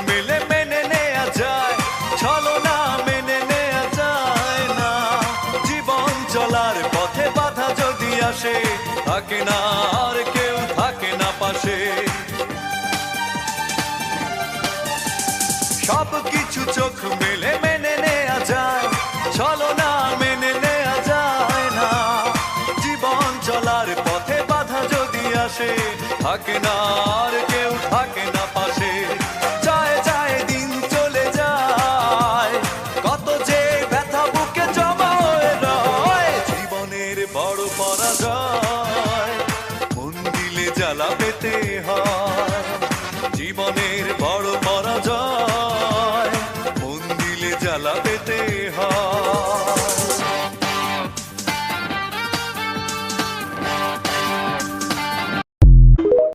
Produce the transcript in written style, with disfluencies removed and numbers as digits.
মেলে মেনে নেয়া যায়, ছলনা মেনে নেয়া যায় না। জীবন চলার পথে বাধা যদি আসে, থাকে না আর কেউ, থাকে না পাশে। সব কিছু চোখ মেলে মেনে নেয়া যায়, ছলনা মেনে নেয়া যায় না। জীবন চলার পথে বাধা যদি আসে, থাকে না আর কেউ, থাকে না পাশে। যায় যায় দিন চলে যায়, কত যে ব্যথা বুকে জমা হয়ে রয়। জীবনের বড় পরাজয়, মন দিলে জ্বালা পেতে হয়। জীবনের বড় পরাজয়,